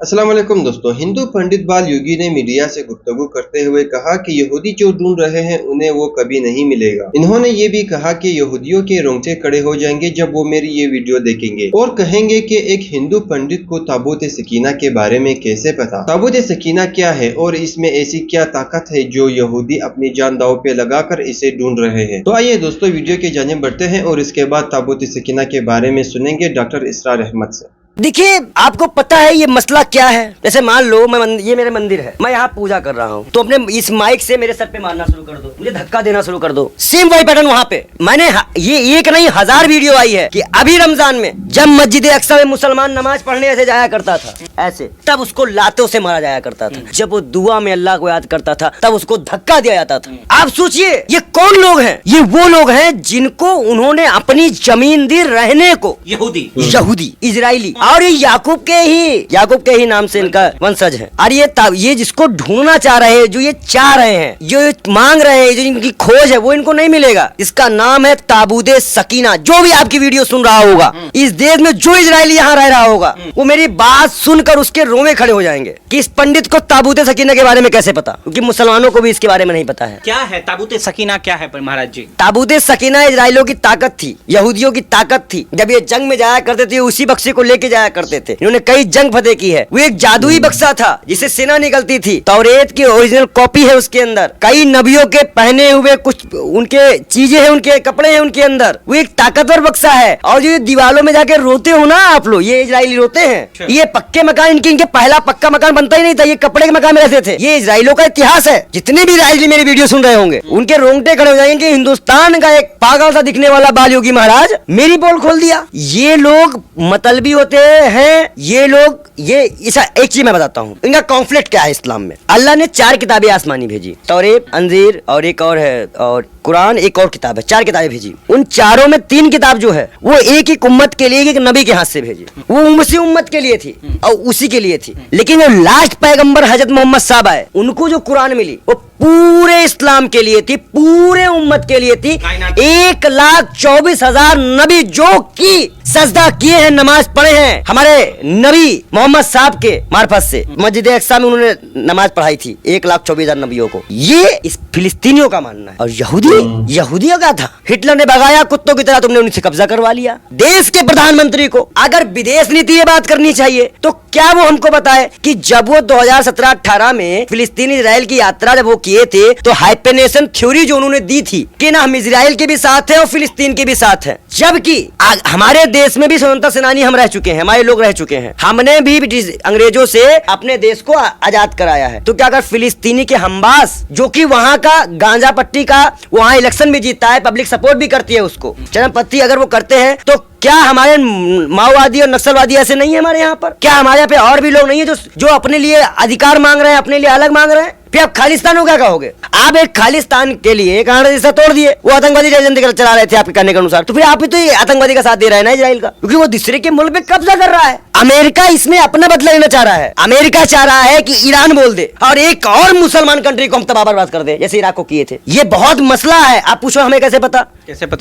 अस्सलाम वालेकुम दोस्तों। हिंदू पंडित बाल योगी ने मीडिया से गुफ्तगू करते हुए कहा कि यहूदी जो ढूंढ रहे हैं उन्हें वो कभी नहीं मिलेगा। इन्होंने ये भी कहा कि यहूदियों के रोंगटे खड़े हो जाएंगे जब वो मेरी ये वीडियो देखेंगे और कहेंगे कि एक हिंदू पंडित को ताबूत सकीना के बारे में कैसे पता। ताबूत सकीना क्या है और इसमें ऐसी क्या ताकत है जो यहूदी अपनी जान दांव पे लगाकर इसे ढूंढ रहे हैं। तो आइए दोस्तों वीडियो की जानिब बढ़ते हैं और इसके बाद ताबूत सकीना के बारे में सुनेंगे डॉक्टर इसरार अहमद से। देखिए, आपको पता है ये मसला क्या है। जैसे मान लो ये मेरे मंदिर है, मैं यहाँ पूजा कर रहा हूँ, तो अपने इस माइक से मेरे सर पे मारना शुरू कर दो, मुझे धक्का देना शुरू कर दो। सेम वही पैटर्न वहाँ पे मैंने ये एक नहीं 1000 वीडियो आई है कि अभी रमजान में जब मस्जिद अक्सा में मुसलमान नमाज पढ़ने ऐसे जाया करता था, ऐसे तब उसको लातों से मारा जाया करता था। जब वो दुआ में अल्लाह को याद करता था तब उसको धक्का दिया जाता था। आप सोचिए ये कौन लोग हैं? ये वो लोग हैं जिनको उन्होंने अपनी जमीन दी रहने को। यहूदी इजराइली, और ये याकूब के ही नाम से इनका वंशज है। और ये जिसको ढूंढना चाह रहे हैं, जो ये चाह रहे हैं, जो मांग रहे हैं, जो इनकी खोज है, वो इनको नहीं मिलेगा। इसका नाम है ताबूत सकीना। जो भी आपकी वीडियो सुन रहा होगा, इस देश में जो इजराइली यहाँ रह रहा होगा, वो मेरी बात सुनकर उसके रोंवे खड़े हो जाएंगे कि इस पंडित को ताबूत सकीना के बारे में कैसे पता, क्योंकि मुसलमानों को भी इसके बारे में नहीं पता है। क्या है ताबूत सकीना? क्या है महाराज जी? ताबूत सकीना इजराइलियों की ताकत थी, यहूदियों की ताकत थी। जब ये जंग में जाया करते थे, उसी बक्से को लेके जाया करते थे। इन्होंने कई जंग फतेह की है। वो एक जादुई बक्सा था जिसे सेना निकलती थी। तौरेत की ओरिजिनल कॉपी है उसके अंदर। कई नबियों के पहने हुए कुछ उनके चीजें हैं, उनके कपड़े हैं उनके अंदर। वो एक ताकतवर बक्सा है। और जो दीवारों में जाके रोते हो ना आप लोग, ये इजराइली रोते हैं। ये पक्के मकान इनके पहला पक्का मकान बनता ही नहीं था, ये कपड़े के मकान में रहते थे। ये इजराइलों का इतिहास है। जितने भी इजराइली मेरी वीडियो सुन रहे होंगे उनके रोंगटे खड़े हो जाएंगे। हिंदुस्तान का एक पागल सा दिखने वाला बाल योगी महाराज मेरी पोल खोल दिया। ये लोग मतलबी होते हैं। ये लोग एक चीज मैं बताता हूँ, इनका कॉन्फ्लिक्ट क्या है इस्लाम में। अल्लाह ने 4 किताबें आसमानी भेजी, तौरेत, अंजीर और एक और है, और कुरान एक और किताब है। 4 किताबें भेजी। उन चारों में 3 किताब जो है वो एक ही उम्मत के लिए, एक नबी के हाथ से भेजी। वो उसी उम्मत के लिए थी और उसी के लिए थी। लेकिन जो लास्ट पैगंबर हजरत मोहम्मद साहब आए, उनको जो कुरान मिली वो पूरे इस्लाम के लिए थी, पूरे उम्मत के लिए थी। 1,24,000 नबी जो की सजदा किए हैं, नमाज पढ़े हैं हमारे नबी मोहम्मद साहब के मार्फत से। मस्जिद अक्सा में उन्होंने नमाज पढ़ाई थी 1,24,000 नबियों को। ये इस फिलिस्तीनियों का मानना है। और यहूदियों का था। हिटलर ने भगाया कुत्तों की तरह, तुमने उनसे कब्जा करवा लिया। देश के प्रधानमंत्री को अगर विदेश नीति ये बात करनी चाहिए तो क्या वो हमको बताए कि जब वो 2017-18 में फिलिस्तीन इजराइल की यात्रा जब वो किए थे, तो हाइपेनेशन थ्योरी जो उन्होंने दी थी कि ना हम इजराइल के भी साथ हैं और फिलिस्तीन के भी साथ हैं, जबकि हमारे देश में भी स्वतंत्रता सेनानी हम रह चुके हैं, हमारे लोग रह चुके हैं। हमने भी ब्रिटिश अंग्रेजों से अपने देश को आजाद कराया है। तो क्या अगर फिलिस्तीनी के हमबास, जो कि वहाँ का गांजा पट्टी का वहाँ इलेक्शन भी जीतता है, पब्लिक सपोर्ट भी करती है उसको, चरमपंथी अगर वो करते हैं, तो क्या हमारे माओवादी और नक्सलवादी ऐसे नहीं है हमारे यहाँ पर? क्या हमारे यहाँ पे और भी लोग नहीं है जो अपने लिए अधिकार मांग रहे हैं, अपने लिए अलग मांग रहे हैं? फिर आप खालिस्तान को क्या कहोगे? आप एक खालिस्तान के लिए कांग्रेस जैसा तोड़ दिए, वो आतंकवादी एजेंडा चला रहे थे आपके कहने के अनुसार, तो फिर आप भी तो ये आतंकवादी का साथ दे रहे हैं ना इजराइल का, क्योंकि वो दूसरे के मुल्क पे कब्जा कर रहा है। अमेरिका इसमें अपना बदला लेना चाह रहा है। अमेरिका चाह रहा है कि ईरान बोल दे और एक और मुसलमान कंट्री को हम तबाह बर्बाद कर दे, जैसे इराक को किए थे। ये बहुत मसला है। आप पूछो हमें कैसे पता?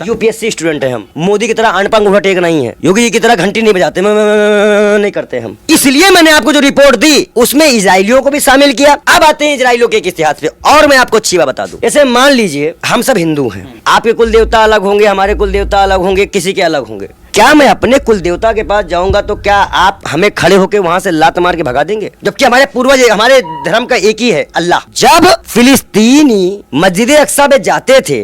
यूपीएससी स्टूडेंट है हम। मोदी की तरह अनपंग उठा टेक नहीं है, योगी जी की तरह घंटी नहीं बजाते, नहीं करते हम। इसलिए मैंने आपको जो रिपोर्ट दी उसमें इजराइलियों को भी शामिल किया। अब आते हैं इजराइलियों के इतिहास पे, और मैं आपको अच्छी बात बता दूं। जैसे मान लीजिए हम सब हिंदू हैं, आपके कुल देवता अलग होंगे, हमारे कुल देवता अलग होंगे, किसी के अलग होंगे। क्या मैं अपने कुल देवता के पास जाऊंगा तो क्या आप हमें खड़े होकर वहां से लात मार के भगा देंगे? जबकि हमारे पूर्वज, हमारे धर्म का एक ही है, अल्लाह। जब फिलिस्तीनी मस्जिद अक्सा में जाते थे,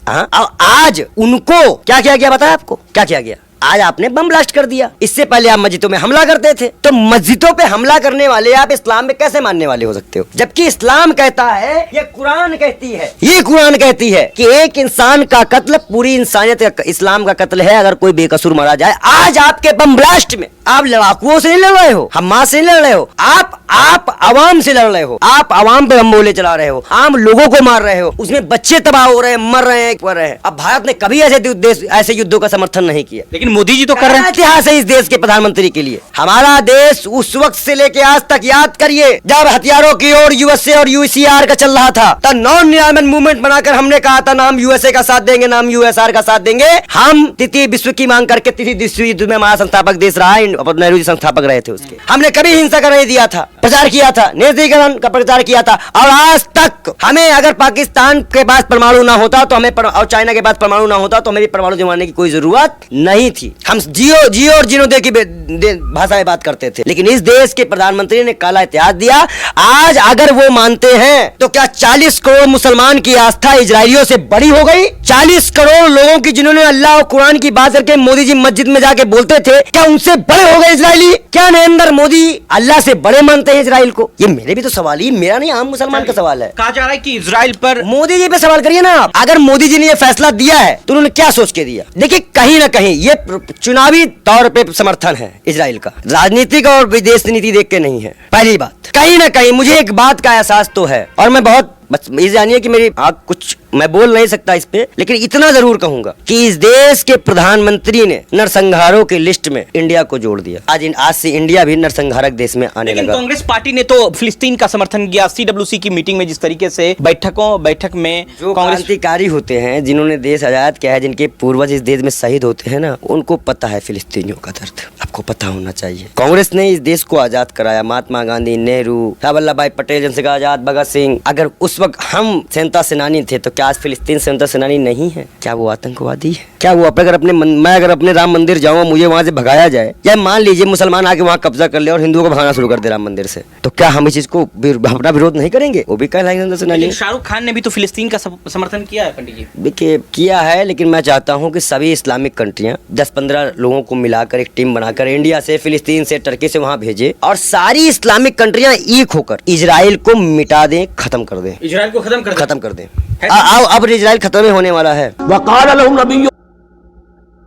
आज उनको क्या किया गया? बताया आपको क्या किया गया? आज आपने बम ब्लास्ट कर दिया। इससे पहले आप मस्जिदों में हमला करते थे। तो मस्जिदों पे हमला करने वाले आप इस्लाम में कैसे मानने वाले हो सकते हो? जबकि इस्लाम कहता है, ये कुरान कहती है कि एक इंसान का कत्ल पूरी इंसानियत का, इस्लाम का कत्ल है अगर कोई बेकसूर मारा जाए। आज आपके बम ब्लास्ट में आप लड़ाकुओं से नहीं लड़ रहे हो, हमास से नहीं लड़ रहे हो, आप आवाम से लड़ रहे हो। आप आवाम पे बम गोले चला रहे हो, आम लोगों को मार रहे हो, उसमें बच्चे तबाह हो रहे हैं, मर रहे हैं। अब भारत ने कभी ऐसे युद्धों का समर्थन नहीं किया। लेकिन मोदी जी तो कर रहे हैं। इतिहास है इस देश के प्रधानमंत्री के लिए। हमारा देश उस वक्त से लेके आज तक याद करिए जब हथियारों की ओर यूएसए और यूसीआर का चल रहा था, तब नॉन निरामन मूवमेंट बनाकर हमने कहा था नाम यूएसए का साथ देंगे, नाम यूएसआर का साथ देंगे। हम तृतीय विश्व की मांग करके तृतीय विश्व युद्ध में हमारा संस्थापक देश रहा है, नेहरू जी संस्थापक रहे थे उसके। हमने कभी हिंसा का नहीं दिया था, प्रचार किया था, निरस्त्रीकरण का प्रचार किया था। और आज तक हमें अगर पाकिस्तान के पास परमाणु ना होता तो हमें और चाइना के पास परमाणु ना होता तो हमें भी परमाणु जमाने की कोई जरूरत नहीं थी। हम जियो और जीनोदे की भाषा में बात करते थे, लेकिन इस देश के प्रधानमंत्री ने काला इतिहास दिया। आज अगर वो मानते हैं तो क्या 40 करोड़ मुसलमान की आस्था इजरायलियों से बड़ी हो गई? 40 करोड़ लोगों की जिन्होंने अल्लाह और कुरान की बात करके मोदी जी मस्जिद में जाके बोलते थे, क्या उनसे बड़े हो गए इजरायली? क्या नरेंद्र मोदी अल्लाह से बड़े मानते हैं इजराइल को? ये मेरे भी तो सवाल ही, मेरा नहीं, आम मुसलमान का सवाल है। कहा जा रहा है कि इजराइल पर मोदी जी पे सवाल करिए ना आप। अगर मोदी जी ने ये फैसला दिया है तो उन्होंने क्या सोच के दिया? देखिए कहीं ना कहीं ये चुनावी तौर पे समर्थन है इजराइल का, राजनीतिक और विदेश नीति देख के नहीं है। पहली बात, कहीं ना कहीं मुझे एक बात का एहसास तो है, और मैं बहुत बस ये जानिए कि मेरी आँख कुछ मैं बोल नहीं सकता इस पे, लेकिन इतना जरूर कहूंगा कि इस देश के प्रधानमंत्री ने नरसंहारों की लिस्ट में इंडिया को जोड़ दिया। आज से इंडिया भी नरसंहारक देश में आने लगा। कांग्रेस पार्टी ने तो फिलिस्तीन का समर्थन किया। CWC की मीटिंग में जिस तरीके से बैठक में जो क्रांतिकारी होते हैं, जिन्होंने देश आजाद किया है, जिनके पूर्वज इस देश में शहीद होते हैं ना, उनको पता है फिलिस्तीनियों का दर्द। आपको पता होना चाहिए। कांग्रेस ने इस देश को आजाद कराया। महात्मा गांधी, नेहरू, सरदार वल्लभ भाई पटेल, चंद्रशेखर आजाद, भगत सिंह। अगर उस वक्त हम स्वतंत्रता सेनानी थे तो क्या आज फिलिस्तीन स्वतंत्रता सेनानी नहीं है? क्या वो आतंकवादी है? क्या वो मैं अगर अपने राम मंदिर जाऊँ, मुझे वहाँ से भगाया जाए, या मान लीजिए मुसलमान आके वहाँ कब्जा कर ले और हिंदुओं को भगाना शुरू कर दे राम मंदिर से, तो क्या हम इस चीज को अपना विरोध नहीं करेंगे? वो भी कहलाएंगे सेनानी। शाहरुख खान ने भी तो फिलिस्तीन का समर्थन किया है पंडित जी। देखिए किया है, लेकिन मैं चाहता हूँ कि सभी इस्लामिक कंट्रियां 10-15 लोगों को मिलाकर एक टीम बनाकर इंडिया से, फिलिस्तीन से, टर्की से वहाँ भेजे और सारी इस्लामिक कंट्रियां एक होकर इजराइल को मिटा दें, खत्म कर दें। इजराइल को खत्म कर दें। अब इजराइल खत्म ही होने वाला है।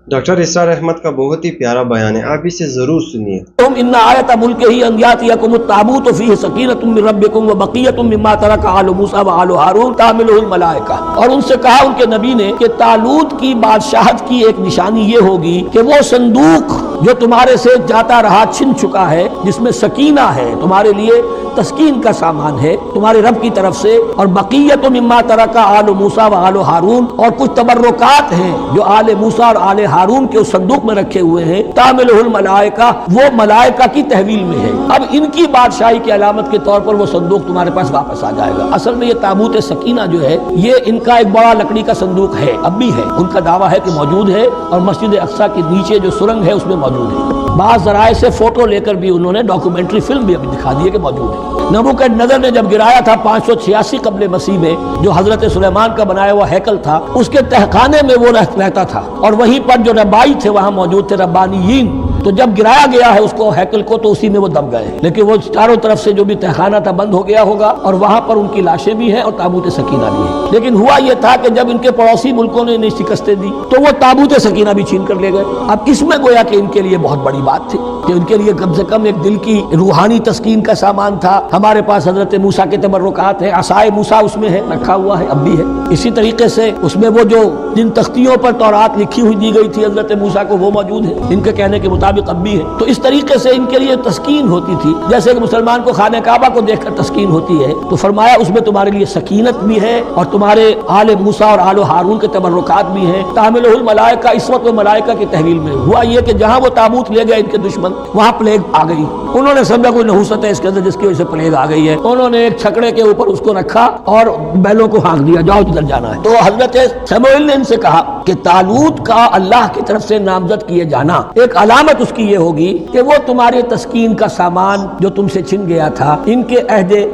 डॉक्टर इसरार अहमद का बहुत ही प्यारा बयान है, आप इसे जरूर सुनिए। तुम इन्ना आयत मुल्क ही अंयातियकुम ताबूत फीह सकीनतुम मिन रब्बिकुम व बक़ियतुम मिम्मा तरक आलु मूसा व आलु हारून तामिलुहुल मलाइका। और उनसे कहा उनके नबी ने कि तालूत की बादशाहत की एक निशानी ये होगी कि वो संदूक जो तुम्हारे से जाता रहा छिन चुका है, जिसमें सकीना है, तुम्हारे लिए तस्कीन का सामान है तुम्हारे रब की तरफ से, और बक़ियतुम मिम्मा तरका आलु मूसा व आलु हारून, और कुछ तबर्रुकात हैं जो आले मूसा और आले हारून के उस संदूक में रखे हुए हैं। तामिलुहुल मलाइका, वो मलाइका की तहवील में है। अब इनकी बादशाही की अलामत के तौर पर वो संदूक तुम्हारे पास वापस आ जाएगा। असल में ये ताबूत सकीना जो है, ये इनका एक बड़ा लकड़ी का संदूक है, अब भी है। उनका दावा है कि मौजूद है, और मस्जिद अक्सा के नीचे जो सुरंग है उसमें मौजूद है। बाज़ ज़राए से फोटो लेकर भी उन्होंने डॉक्यूमेंट्री फिल्म भी अभी दिखा दी है कि मौजूद है। नबूकदनेस्सर ने जब गिराया था 586 कब्ल मसीह में, जो हजरत सुलेमान का बनाया हुआ हैकल था, उसके तहखाने में वो रहता था, और वहीं पर जो रब्बाई थे वहां मौजूद थे, रब्बानीयीन। तो जब गिराया गया है उसको हैकल को, तो उसी में वो दब गए। लेकिन वो चारों तरफ से जो भी तहखाना था बंद हो गया होगा, और वहां पर उनकी लाशें भी हैं और ताबूत सकीना भी है। लेकिन हुआ यह था कि जब इनके पड़ोसी मुल्कों ने इन्हें शिकस्तें दी तो वो ताबूत सकीना भी छीन कर ले गए। अब इसमें गोया कि इनके लिए बहुत बड़ी बात थी कि उनके लिए कम से कम एक दिल की रूहानी तस्कीन का सामान था। हमारे पास हजरत मूसा के तबर्रुकात है, असाए मूसा उसमें है, रखा हुआ है, अब भी है। इसी तरीके से उसमें वो जो जिन तख्तियों पर तौरात लिखी हुई दी गई थी हजरत मूसा को, वो मौजूद है, इनके कहने के मुताबिक अब भी है। तो इस तरीके से इनके लिए तस्कीन होती थी, जैसे कि मुसलमान को खाने काबा को देखकर तस्कीन होती है। तो फरमाया उसमें तुम्हारे लिए सकीनत भी है, और तुम्हारे आले मूसा और आले हारून के तबर्रुकात भी हैं। तामिलुहुल मलाइका, इस वक्त वो मलाइका की तहवील में। हुआ ये कि जहां वो ताबूत ले गए इनके दुश्मन, वहां प्लेग आ गई। उन्होंने समझा कोई नहुसत है इसके अंदर जिसकी वजह से प्लेग आ गई है। उन्होंने एक छकड़े के ऊपर उसको रखा और बैलों को हाँक दिया, जाओ जिधर जाना है। तो हजरत शमूएल ने इनसे कहा कि तालूत का अल्लाह की तरफ से नामजद किए जाना, एक अलामत उसकी ये होगी कि वो तुम्हारे तस्कीन का सामान जो तुमसे छिन गया था, इनके अहदे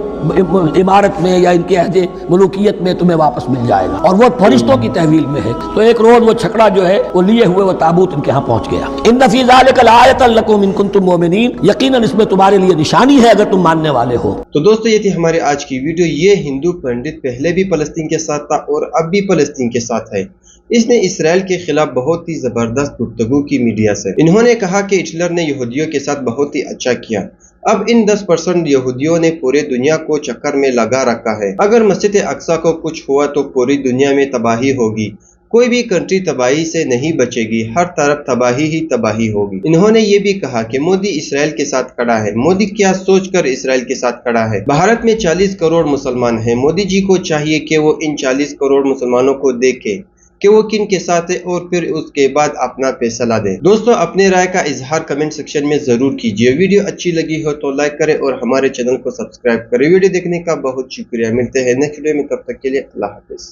इमारत में या इनके अहदे मुल्कियत में तुम्हें वापस मिल जाएगा, और वो फरिश्तों की तहवील में है। तो एक रोज वो छकड़ा जो है वो लिए हुए वो ताबूत इनके यहाँ पहुंच गया। इन्न फी ज़ालिका लआयतन लकुम इन कुंतुम मुमिनीन, यकीनन इसमें तुम्हारे लिए निशानी है अगर तुम मानने वाले हो। तो दोस्तों ये थी हमारी आज की वीडियो। ये हिंदू पंडित पहले भी फलस्तीन के साथ था और अब भी फलस्तीन के साथ है। इसने इसराइल के खिलाफ बहुत ही जबरदस्त गुफ्तगू की मीडिया से। इन्होंने कहा कि हिटलर ने यहूदियों के साथ बहुत ही अच्छा किया। अब इन 10% यहूदियों ने पूरे दुनिया को चक्कर में लगा रखा है। अगर मस्जिद अक्सा को कुछ हुआ तो पूरी दुनिया में तबाही होगी। कोई भी कंट्री तबाही से नहीं बचेगी, हर तरफ तबाही ही तबाही होगी। इन्होंने ये भी कहा कि मोदी इसराइल के साथ खड़ा है। मोदी क्या सोचकर इसराइल के साथ खड़ा है? भारत में 40 करोड़ मुसलमान हैं। मोदी जी को चाहिए कि वो इन 40 करोड़ मुसलमानों को देखे कि वो किन के साथ है और फिर उसके बाद अपना फैसला दें। दोस्तों, अपने राय का इजहार कमेंट सेक्शन में जरूर कीजिए। वीडियो अच्छी लगी हो तो लाइक करें और हमारे चैनल को सब्सक्राइब करें। वीडियो देखने का बहुत शुक्रिया। मिलते हैं नेक्स्ट वीडियो में, तब तक के लिए अल्लाह हाफिज।